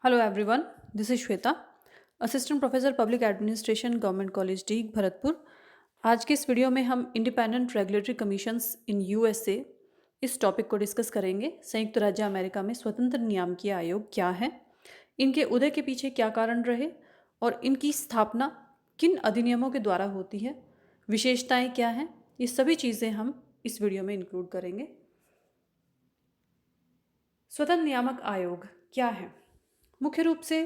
Hello everyone, this is Shweta, assistant professor public administration, government college Deeg, Bharatpur. आज के इस video में हम independent regulatory commissions in USA इस टॉपिक को डिस्कस करेंगे। संयुक्त राज्य अमेरिका में स्वतंत्र नियामकीय आयोग क्या है, इनके उदय के पीछे क्या कारण रहे और इनकी स्थापना किन अधिनियमों के द्वारा होती है, विशेषताएं क्या हैं, ये सभी चीज़ें हम इस वीडियो में इंक्लूड करेंगे। स्वतंत्र नियामक आयोग क्या है? मुख्य रूप से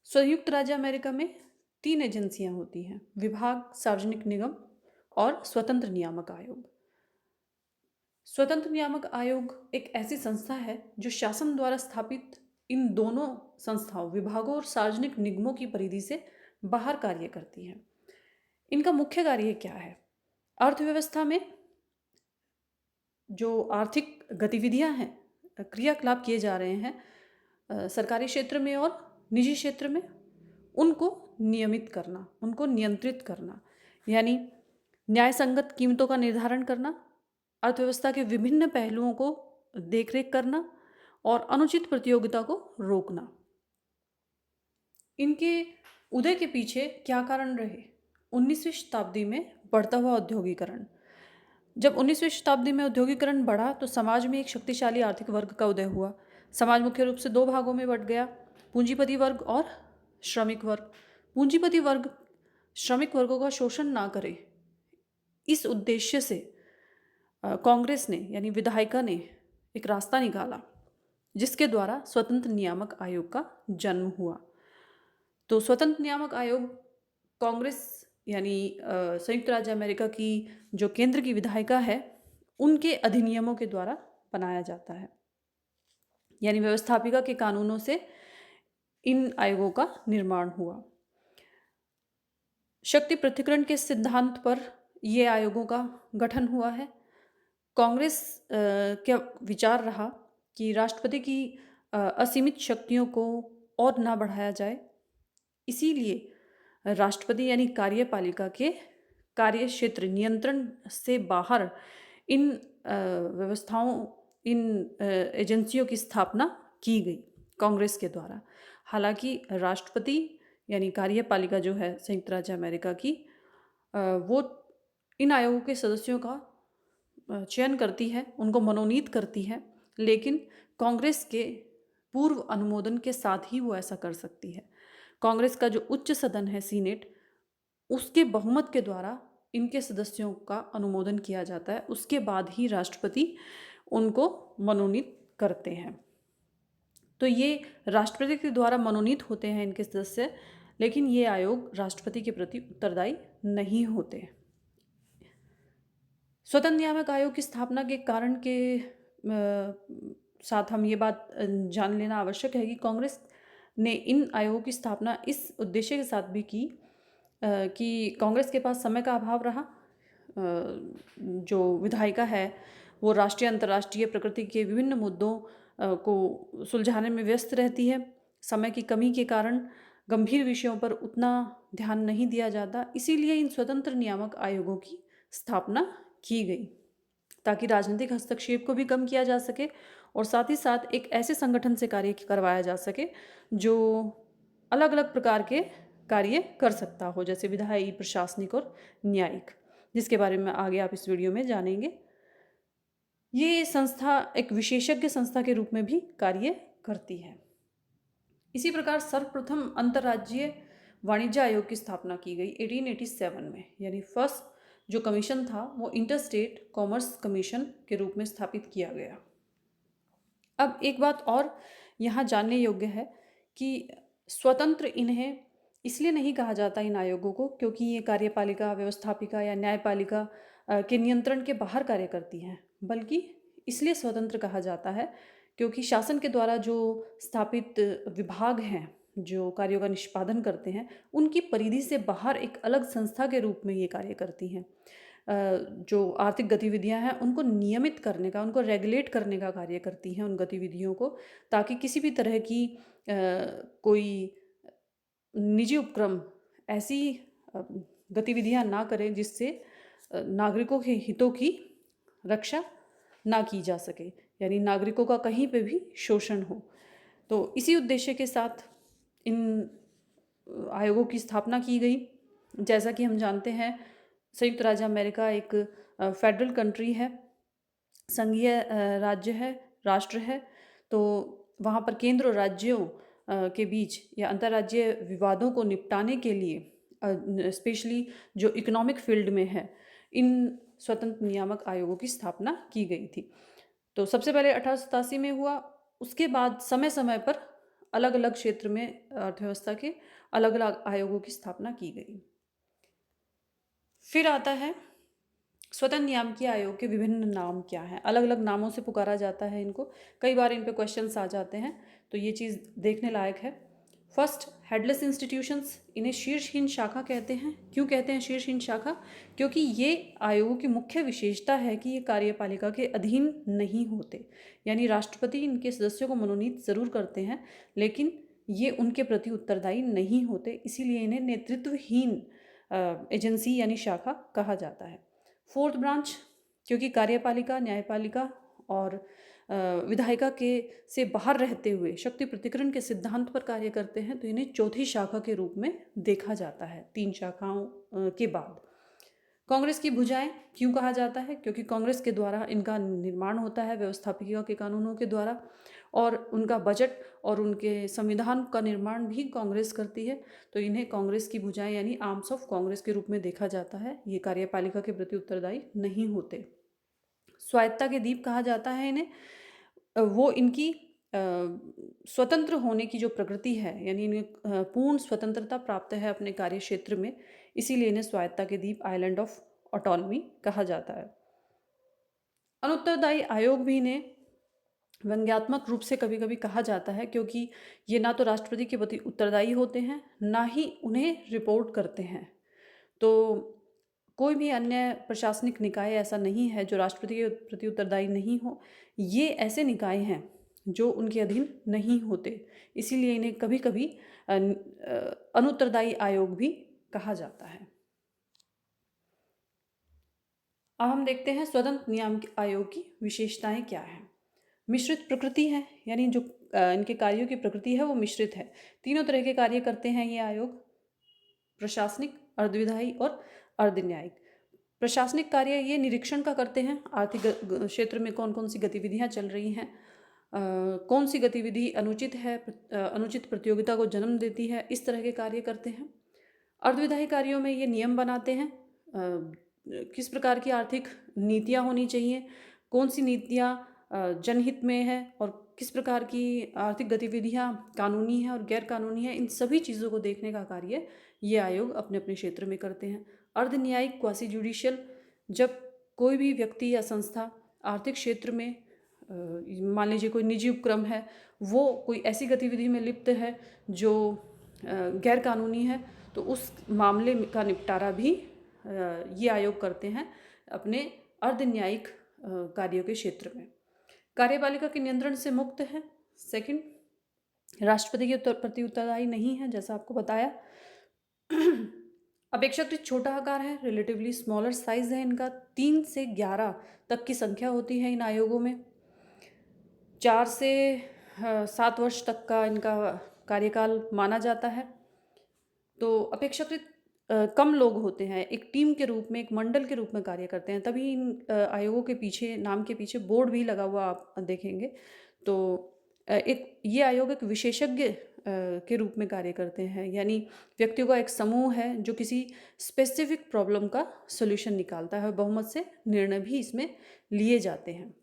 संयुक्त राज्य अमेरिका में 3 एजेंसियां होती हैं: विभाग, सार्वजनिक निगम और स्वतंत्र नियामक आयोग। स्वतंत्र नियामक आयोग एक ऐसी संस्था है जो शासन द्वारा स्थापित इन दोनों संस्थाओं, विभागों और सार्वजनिक निगमों की परिधि से बाहर कार्य करती है। इनका मुख्य कार्य क्या है? अर्थव्यवस्था में जो आर्थिक गतिविधियां हैं, क्रियाकलाप किए जा रहे हैं सरकारी क्षेत्र में और निजी क्षेत्र में, उनको नियमित करना, उनको नियंत्रित करना, यानी न्याय संगत कीमतों का निर्धारण करना, अर्थव्यवस्था के विभिन्न पहलुओं को देखरेख करना और अनुचित प्रतियोगिता को रोकना। इनके उदय के पीछे क्या कारण रहे? 19वीं शताब्दी में बढ़ता हुआ औद्योगिकरण। जब 19वीं शताब्दी में औद्योगिकरण बढ़ा तो समाज में एक शक्तिशाली आर्थिक वर्ग का उदय हुआ। समाज मुख्य रूप से 2 भागों में बंट गया: पूंजीपति वर्ग और श्रमिक वर्ग। पूंजीपति वर्ग श्रमिक वर्गों का शोषण ना करे, इस उद्देश्य से कांग्रेस ने यानी विधायिका ने एक रास्ता निकाला जिसके द्वारा स्वतंत्र नियामक आयोग का जन्म हुआ। तो स्वतंत्र नियामक आयोग कांग्रेस यानी संयुक्त राज्य अमेरिका की जो केंद्र की विधायिका है, उनके अधिनियमों के द्वारा बनाया जाता है, यानी व्यवस्थापिका के कानूनों से इन आयोगों का निर्माण हुआ। शक्ति पृथक्करण के सिद्धांत पर ये आयोगों का गठन हुआ है। कांग्रेस का विचार रहा कि राष्ट्रपति की असीमित शक्तियों को और ना बढ़ाया जाए, इसीलिए राष्ट्रपति यानी कार्यपालिका के कार्य क्षेत्र नियंत्रण से बाहर इन व्यवस्थाओं, इन एजेंसियों की स्थापना की गई कांग्रेस के द्वारा। हालांकि राष्ट्रपति यानी कार्यपालिका जो है संयुक्त राज्य अमेरिका की, वो इन आयोगों के सदस्यों का चयन करती है, उनको मनोनीत करती है, लेकिन कांग्रेस के पूर्व अनुमोदन के साथ ही वो ऐसा कर सकती है। कांग्रेस का जो उच्च सदन है, सीनेट, उसके बहुमत के द्वारा इनके सदस्यों का अनुमोदन किया जाता है। उसके बाद ही राष्ट्रपति उनको मनोनीत करते हैं। तो ये राष्ट्रपति के द्वारा मनोनीत होते हैं इनके सदस्य, लेकिन ये आयोग राष्ट्रपति के प्रति उत्तरदायी नहीं होते। स्वतंत्र नियामक आयोग की स्थापना के कारण के साथ हम ये बात जान लेना आवश्यक है कि कांग्रेस ने इन आयोगों की स्थापना इस उद्देश्य के साथ भी की कि कांग्रेस के पास समय का अभाव रहा। जो विधायिका है वो राष्ट्रीय अंतर्राष्ट्रीय प्रकृति के विभिन्न मुद्दों को सुलझाने में व्यस्त रहती है। समय की कमी के कारण गंभीर विषयों पर उतना ध्यान नहीं दिया जाता, इसीलिए इन स्वतंत्र नियामक आयोगों की स्थापना की गई ताकि राजनीतिक हस्तक्षेप को भी कम किया जा सके और साथ ही साथ एक ऐसे संगठन से कार्य करवाया जा सके जो अलग अलग प्रकार के कार्य कर सकता हो, जैसे विधायी, प्रशासनिक और न्यायिक, जिसके बारे में आगे आप इस वीडियो में जानेंगे। ये संस्था एक विशेषज्ञ संस्था के रूप में भी कार्य करती है। इसी प्रकार सर्वप्रथम अंतर्राज्यीय वाणिज्य आयोग की स्थापना की गई 1887 में, यानी फर्स्ट जो कमीशन था वो इंटरस्टेट कॉमर्स कमीशन के रूप में स्थापित किया गया। अब एक बात और यहाँ जानने योग्य है कि स्वतंत्र इन्हें इसलिए नहीं कहा जाता इन आयोगों को क्योंकि ये कार्यपालिका, व्यवस्थापिका या न्यायपालिका के नियंत्रण के बाहर कार्य करती हैं, बल्कि इसलिए स्वतंत्र कहा जाता है क्योंकि शासन के द्वारा जो स्थापित विभाग हैं जो कार्यों का निष्पादन करते हैं, उनकी परिधि से बाहर एक अलग संस्था के रूप में ये कार्य करती हैं। जो आर्थिक गतिविधियां हैं उनको नियमित करने का, उनको रेगुलेट करने का कार्य करती हैं उन गतिविधियों को, ताकि किसी भी तरह की कोई निजी उपक्रम ऐसी गतिविधियां ना करें जिससे नागरिकों के हितों की रक्षा ना की जा सके, यानी नागरिकों का कहीं पे भी शोषण हो। तो इसी उद्देश्य के साथ इन आयोगों की स्थापना की गई। जैसा कि हम जानते हैं, संयुक्त राज्य अमेरिका एक फेडरल कंट्री है, संघीय राज्य है, राष्ट्र है। तो वहाँ पर केंद्र और राज्यों के बीच या अंतर्राज्यीय विवादों को निपटाने के लिए स्पेशली जो इकोनॉमिक फील्ड में है, इन स्वतंत्र नियामक आयोगों की स्थापना की गई थी। तो सबसे पहले 1887 में हुआ। उसके बाद समय समय पर अलग अलग क्षेत्र में अर्थव्यवस्था के अलग अलग आयोगों की स्थापना की गई। फिर आता है स्वतंत्र नियामकीय आयोग के विभिन्न नाम क्या हैं। अलग अलग नामों से पुकारा जाता है इनको, कई बार इन पे क्वेश्चंस आ जाते हैं, तो ये चीज़ देखने लायक है। फर्स्ट, हेडलेस इंस्टीट्यूशंस, इन्हें शीर्षहीन शाखा कहते हैं। क्यों कहते हैं शीर्षहीन शाखा? क्योंकि ये आयोगों की मुख्य विशेषता है कि ये कार्यपालिका के अधीन नहीं होते, यानी राष्ट्रपति इनके सदस्यों को मनोनीत ज़रूर करते हैं, लेकिन ये उनके प्रति उत्तरदायी नहीं होते, इसीलिए इन्हें नेतृत्वहीन एजेंसी यानी शाखा कहा जाता है। फोर्थ ब्रांच, क्योंकि कार्यपालिका, न्यायपालिका और विधायिका के से बाहर रहते हुए शक्ति प्रतिकरण के सिद्धांत पर कार्य करते हैं, तो इन्हें चौथी शाखा के रूप में देखा जाता है 3 शाखाओं के बाद। कांग्रेस की भुजाएं क्यों कहा जाता है? क्योंकि कांग्रेस के द्वारा इनका निर्माण होता है, व्यवस्थापिका के कानूनों के द्वारा, और उनका बजट और उनके संविधान का निर्माण भी कांग्रेस करती है, तो इन्हें कांग्रेस की भुजाएं यानी आर्म्स ऑफ कांग्रेस के रूप में देखा जाता है। ये कार्यपालिका के प्रति उत्तरदायी नहीं होते। स्वायत्तता के दीप कहा जाता है इन्हें। वो इनकी स्वतंत्र होने की जो प्रकृति है, यानी इन्हें पूर्ण स्वतंत्रता प्राप्त है अपने कार्य क्षेत्र में, इसीलिए इन्हें स्वायत्तता के दीप, आइलैंड ऑफ ऑटोनॉमी कहा जाता है। अनुत्तरदायी आयोग भी इन्हें व्यंग्यात्मक रूप से कभी कभी कहा जाता है, क्योंकि ये ना तो राष्ट्रपति के प्रति उत्तरदायी होते हैं, ना ही उन्हें रिपोर्ट करते हैं। तो कोई भी अन्य प्रशासनिक निकाय ऐसा नहीं है जो राष्ट्रपति के प्रति उत्तरदायी नहीं हो। ये ऐसे निकाय हैं जो उनके अधीन नहीं होते, इसीलिए इन्हें कभी कभी अनुत्तरदायी आयोग भी कहा जाता है। अब हम देखते हैं स्वतंत्र नियामक आयोग की विशेषताएं क्या हैं। मिश्रित प्रकृति है, यानी जो इनके कार्यों की प्रकृति है वो मिश्रित है। तीनों तरह के कार्य करते हैं ये आयोग, प्रशासनिक, अर्धविधायी और अर्धन्यायिक। प्रशासनिक कार्य ये निरीक्षण का करते हैं, आर्थिक क्षेत्र में कौन कौन सी गतिविधियां चल रही हैं, कौन सी गतिविधि अनुचित है, अनुचित प्रतियोगिता को जन्म देती है, इस तरह के कार्य करते हैं। अर्धविधायी कार्यों में ये नियम बनाते हैं, किस प्रकार की आर्थिक नीतियाँ होनी चाहिए, कौन सी नीतियाँ जनहित में है और किस प्रकार की आर्थिक गतिविधियाँ कानूनी हैं और गैर कानूनी हैं, इन सभी चीज़ों को देखने का कार्य ये आयोग अपने अपने क्षेत्र में करते हैं। अर्धन्यायिक, क्वासी जुडिशियल, जब कोई भी व्यक्ति या संस्था आर्थिक क्षेत्र में मान लीजिए कोई निजी उपक्रम है, वो कोई ऐसी गतिविधि में लिप्त है जो गैर कानूनी है, तो उस मामले का निपटारा भी ये आयोग करते हैं अपने अर्धन्यायिक कार्यों के क्षेत्र में। कार्यपालिका के नियंत्रण से मुक्त है। सेकंड, राष्ट्रपति के प्रति उत्तरदायी नहीं है, जैसा आपको बताया। अपेक्षाकृत छोटा आकार है, रिलेटिवली स्मॉलर साइज है इनका। 3 से 11 तक की संख्या होती है इन आयोगों में। 4 से 7 वर्ष तक का इनका कार्यकाल माना जाता है। तो अपेक्षाकृत कम लोग होते हैं, एक टीम के रूप में, एक मंडल के रूप में कार्य करते हैं, तभी इन आयोगों के पीछे, नाम के पीछे बोर्ड भी लगा हुआ आप देखेंगे। तो एक ये आयोग एक विशेषज्ञ के रूप में कार्य करते हैं, यानी व्यक्तियों का एक समूह है जो किसी स्पेसिफिक प्रॉब्लम का सॉल्यूशन निकालता है, और बहुमत से निर्णय भी इसमें लिए जाते हैं।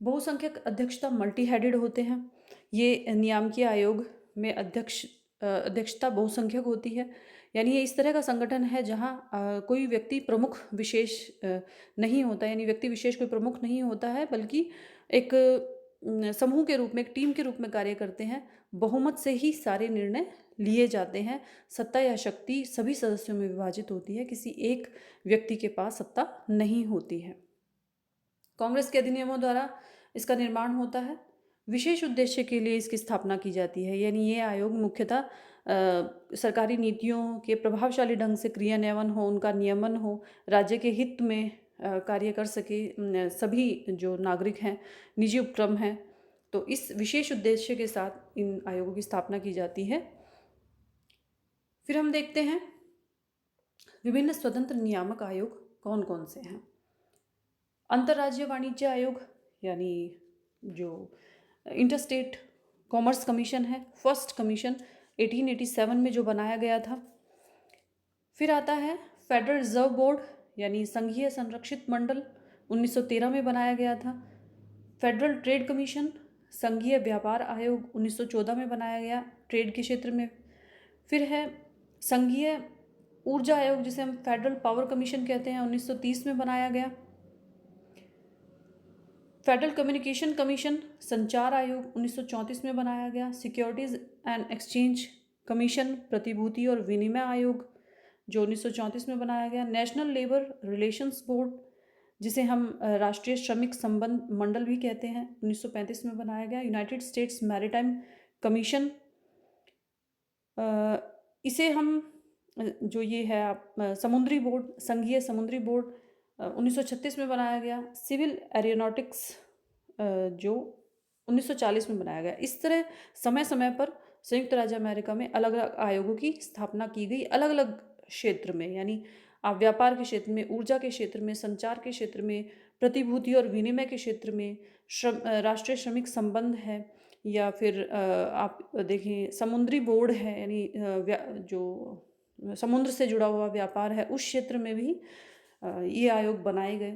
बहुसंख्यक अध्यक्षता, मल्टी हेडेड होते हैं। ये नियामकीय आयोग में अध्यक्षता बहुसंख्यक होती है, यानी ये इस तरह का संगठन है जहाँ कोई व्यक्ति प्रमुख विशेष नहीं होता, यानी व्यक्ति विशेष कोई प्रमुख नहीं होता है, बल्कि एक समूह के रूप में, एक टीम के रूप में कार्य करते हैं। बहुमत से ही सारे निर्णय लिए जाते हैं। सत्ता या शक्ति सभी सदस्यों में विभाजित होती है, किसी एक व्यक्ति के पास सत्ता नहीं होती है। कांग्रेस के अधिनियमों द्वारा इसका निर्माण होता है। विशेष उद्देश्य के लिए इसकी स्थापना की जाती है, यानी ये आयोग मुख्यतः सरकारी नीतियों के प्रभावशाली ढंग से क्रियान्वयन हो, उनका नियमन हो, राज्य के हित में कार्य कर सके, सभी जो नागरिक हैं, निजी उपक्रम हैं, तो इस विशेष उद्देश्य के साथ इन आयोगों की स्थापना की जाती है। फिर हम देखते हैं विभिन्न स्वतंत्र नियामक आयोग कौन कौन से हैं। अंतर्राज्यीय वाणिज्य आयोग यानी जो इंटरस्टेट कॉमर्स कमीशन है, फर्स्ट कमीशन 1887 में जो बनाया गया था। फिर आता है फेडरल रिजर्व बोर्ड यानी संघीय संरक्षित मंडल, 1913 में बनाया गया था। फेडरल ट्रेड कमीशन, संघीय व्यापार आयोग, 1914 में बनाया गया ट्रेड के क्षेत्र में। फिर है संघीय ऊर्जा आयोग जिसे हम फेडरल पावर कमीशन कहते हैं, 1930 में बनाया गया। फेडरल कम्युनिकेशन कमीशन, संचार आयोग, 1934 में बनाया गया। सिक्योरिटीज एंड एक्सचेंज कमीशन, प्रतिभूति और विनिमय आयोग, जो 1934 में बनाया गया। नेशनल लेबर रिलेशंस बोर्ड जिसे हम राष्ट्रीय श्रमिक संबंध मंडल भी कहते हैं, 1935 में बनाया गया। यूनाइटेड स्टेट्स मैरीटाइम कमीशन, इसे हम जो ये है समुद्री बोर्ड, संघीय समुद्री बोर्ड, 1936 में बनाया गया। सिविल एरोनॉटिक्स जो 1940 में बनाया गया। इस तरह समय समय पर संयुक्त राज्य अमेरिका में अलग अलग आयोगों की स्थापना की गई, अलग अलग क्षेत्र में, यानी आप व्यापार के क्षेत्र में, ऊर्जा के क्षेत्र में, संचार के क्षेत्र में, प्रतिभूति और विनिमय के क्षेत्र में, राष्ट्रीय श्रमिक संबंध है, या फिर आप देखें समुद्री बोर्ड है, यानी जो समुद्र से जुड़ा हुआ व्यापार है, उस क्षेत्र में भी ये आयोग बनाए गए।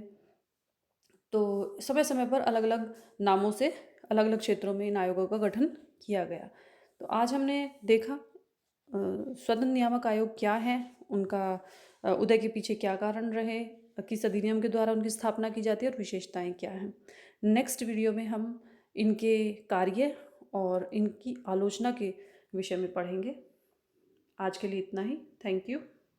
तो समय समय पर अलग अलग नामों से अलग अलग क्षेत्रों में इन आयोगों का गठन किया गया। तो आज हमने देखा स्वतंत्र नियामक आयोग क्या है, उनका उदय के पीछे क्या कारण रहे, किस अधिनियम के द्वारा उनकी स्थापना की जाती है और विशेषताएं क्या हैं। नेक्स्ट वीडियो में हम इनके कार्य और इनकी आलोचना के विषय में पढ़ेंगे। आज के लिए इतना ही। Thank you.